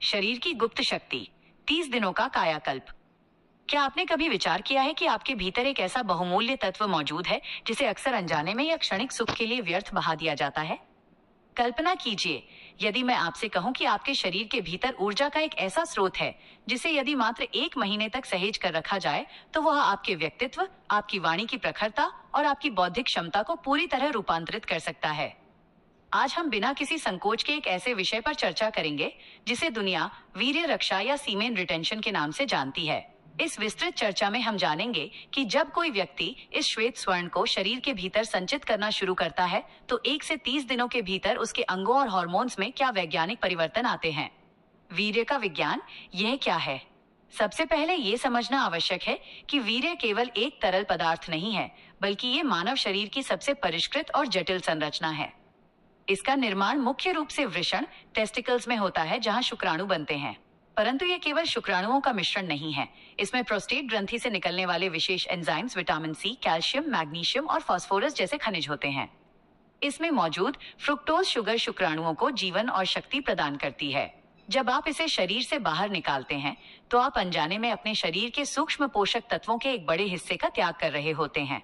शरीर की गुप्त शक्ति, 30 दिनों का कायाकल्प। क्या आपने कभी विचार किया है कि आपके भीतर एक ऐसा बहुमूल्य तत्व मौजूद है जिसे अक्सर अनजाने में या क्षणिक सुख के लिए व्यर्थ बहा दिया जाता है? कल्पना कीजिए, यदि मैं आपसे कहूं कि आपके शरीर के भीतर ऊर्जा का एक ऐसा स्रोत है जिसे यदि मात्र 1 महीने तक सहेज कर रखा जाए तो वह आपके व्यक्तित्व, आपकी वाणी की प्रखरता और आपकी बौद्धिक क्षमता को पूरी तरह रूपांतरित कर सकता है। आज हम बिना किसी संकोच के एक ऐसे विषय पर चर्चा करेंगे जिसे दुनिया वीर्य रक्षा या सीमेन रिटेंशन के नाम से जानती है। इस विस्तृत चर्चा में हम जानेंगे कि जब कोई व्यक्ति इस श्वेत स्वर्ण को शरीर के भीतर संचित करना शुरू करता है तो 1 से 30 दिनों के भीतर उसके अंगों और हार्मोन्स में क्या वैज्ञानिक परिवर्तन आते हैं। वीर्य का विज्ञान, यह क्या है? सबसे पहले ये समझना आवश्यक है कि वीर्य केवल एक तरल पदार्थ नहीं है, बल्कि ये मानव शरीर की सबसे परिष्कृत और जटिल संरचना है। इसका निर्माण मुख्य रूप से वृषण, टेस्टिकल्स में होता है, जहां शुक्राणु बनते हैं। परंतु ये केवल शुक्राणुओं का मिश्रण नहीं है। इसमें प्रोस्टेट ग्रंथि से निकलने वाले विशेष enzymes, vitamin C, calcium, magnesium और फास्फोरस जैसे खनिज होते हैं। इसमें मौजूद फ्रुक्टोज शुगर शुक्राणुओं को जीवन और शक्ति प्रदान करती है। जब आप इसे शरीर से बाहर निकालते हैं तो आप अनजाने में अपने शरीर के सूक्ष्म पोषक तत्वों के एक बड़े हिस्से का त्याग कर रहे होते हैं।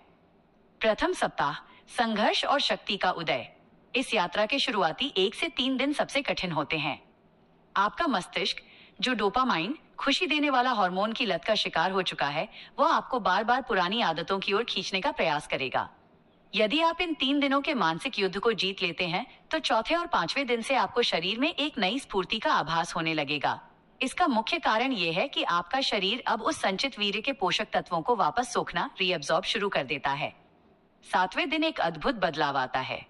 प्रथम सप्ताह, संघर्ष और शक्ति का उदय। इस यात्रा के शुरुआती 1 से 3 दिन सबसे कठिन होते हैं। आपका मस्तिष्क, जो डोपामाइन, खुशी देने वाला हार्मोन की लत का शिकार हो चुका है, वह आपको बार बार पुरानी आदतों की ओर खींचने का प्रयास करेगा। यदि आप इन 3 दिनों के मानसिक युद्ध को जीत लेते हैं तो चौथे और 5वें दिन से आपको शरीर में एक नई स्फूर्ति का आभास होने लगेगा। इसका मुख्य कारण यह है कि आपका शरीर अब उस संचित वीर्य के पोषक तत्वों को वापस सोखना, रीअब्सॉर्ब शुरू कर देता है। 7वें दिन एक अद्भुत बदलाव आता है।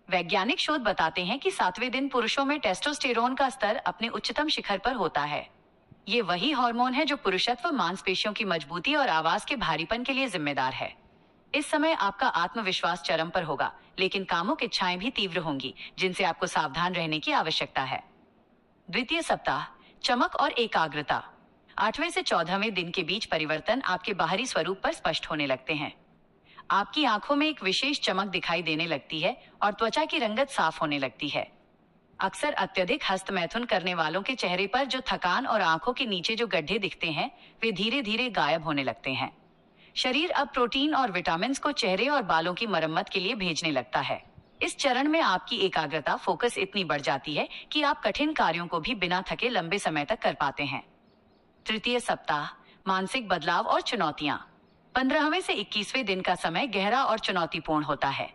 वैज्ञानिक शोध बताते हैं कि 7वें दिन पुरुषों में टेस्टोस्टेरोन का स्तर अपने उच्चतम शिखर पर होता है। ये वही हार्मोन है जो पुरुषत्व, मांसपेशियों की मजबूती और आवाज के भारीपन के लिए जिम्मेदार है। इस समय आपका आत्मविश्वास चरम पर होगा, लेकिन कामुक इच्छाएं भी तीव्र होंगी, जिनसे आपको सावधान रहने की आवश्यकता है। द्वितीय सप्ताह, चमक और एकाग्रता। 8वें से 14वें दिन के बीच परिवर्तन आपके बाहरी स्वरूप पर स्पष्ट होने लगते हैं। आपकी आंखों में एक विशेष चमक दिखाई देने लगती है और त्वचा की रंगत साफ होने लगती है। अक्सर अत्यधिक हस्तमैथुन करने वालों के चेहरे पर जो थकान और आंखों के नीचे जो गड्ढे दिखते हैं, वे धीरे धीरे गायब होने लगते हैं। शरीर अब प्रोटीन और विटामिन को चेहरे और बालों की मरम्मत के लिए भेजने लगता है। इस चरण में आपकी एकाग्रता, फोकस इतनी बढ़ जाती है कि आप कठिन कार्यों को भी बिना थके लंबे समय तक कर पाते हैं। तृतीय सप्ताह, मानसिक बदलाव और चुनौतियां। 15वें से 21वें दिन का समय गहरा और चुनौतीपूर्ण होता है।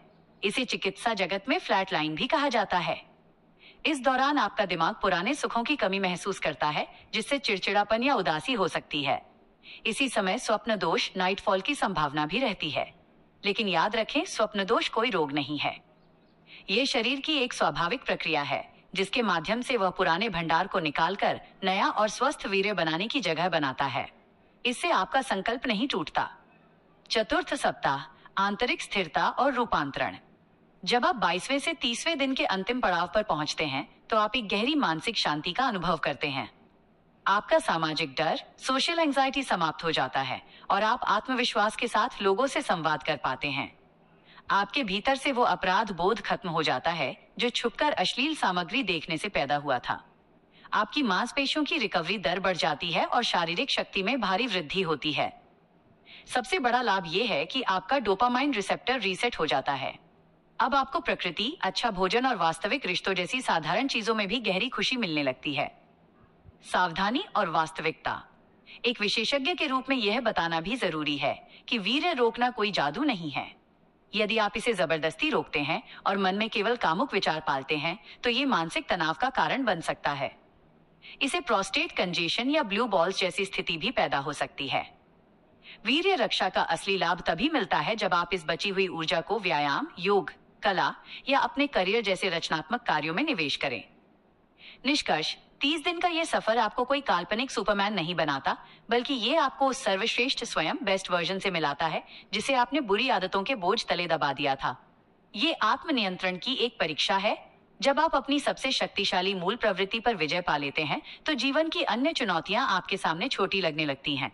इसे चिकित्सा जगत में फ्लैट लाइन भी कहा जाता है। इस दौरान आपका दिमाग पुराने सुखों की कमी महसूस करता है, जिससे चिड़चिड़ापन या उदासी हो सकती है। इसी समय स्वप्न दोष, नाइटफॉल की संभावना भी रहती है। लेकिन याद रखें, स्वप्न दोष कोई रोग नहीं है। ये शरीर की एक स्वाभाविक प्रक्रिया है, जिसके माध्यम से वह पुराने भंडार को निकालकर नया और स्वस्थ वीर्य बनाने की जगह बनाता है। इससे आपका संकल्प नहीं टूटता। चतुर्थ सप्ताह, आंतरिक स्थिरता और रूपांतरण। जब आप 22वें से 30वें दिन के अंतिम पड़ाव पर पहुंचते हैं तो आप एक गहरी मानसिक शांति का अनुभव करते हैं। आपका सामाजिक डर, सोशल एंजाइटी समाप्त हो जाता है और आप आत्मविश्वास के साथ लोगों से संवाद कर पाते हैं। आपके भीतर से वो अपराध बोध खत्म हो जाता है जो छुपकर अश्लील सामग्री देखने से पैदा हुआ था। आपकी मांसपेशियों की रिकवरी दर बढ़ जाती है और शारीरिक शक्ति में भारी वृद्धि होती है। सबसे बड़ा लाभ यह है कि आपका डोपामाइन रिसेप्टर रीसेट हो जाता है। अब आपको प्रकृति, अच्छा भोजन और वास्तविक रिश्तों जैसी साधारण चीजों में भी गहरी खुशी मिलने लगती है। सावधानी और वास्तविकता। एक विशेषज्ञ के रूप में यह बताना भी जरूरी है कि वीर्य रोकना कोई जादू नहीं है। यदि आप इसे जबरदस्ती रोकते हैं और मन में केवल कामुक विचार पालते हैं तो ये मानसिक तनाव का कारण बन सकता है। इसे प्रोस्टेट कंजेशन या ब्लू बॉल्स जैसी स्थिति भी पैदा हो सकती है। वीर्य रक्षा का असली लाभ तभी मिलता है जब आप इस बची हुई ऊर्जा को व्यायाम, योग, कला या अपने करियर जैसे रचनात्मक कार्यों में निवेश करें। निष्कर्ष, 30 दिन का यह सफर आपको कोई काल्पनिक सुपरमैन नहीं बनाता, बल्कि ये आपको उस सर्वश्रेष्ठ स्वयं, बेस्ट वर्जन से मिलाता है जिसे आपने बुरी आदतों के बोझ तले दबा दिया था। ये आत्मनियंत्रण की एक परीक्षा है। जब आप अपनी सबसे शक्तिशाली मूल प्रवृत्ति पर विजय पा लेते हैं तो जीवन की अन्य चुनौतियां आपके सामने छोटी लगने लगती हैं।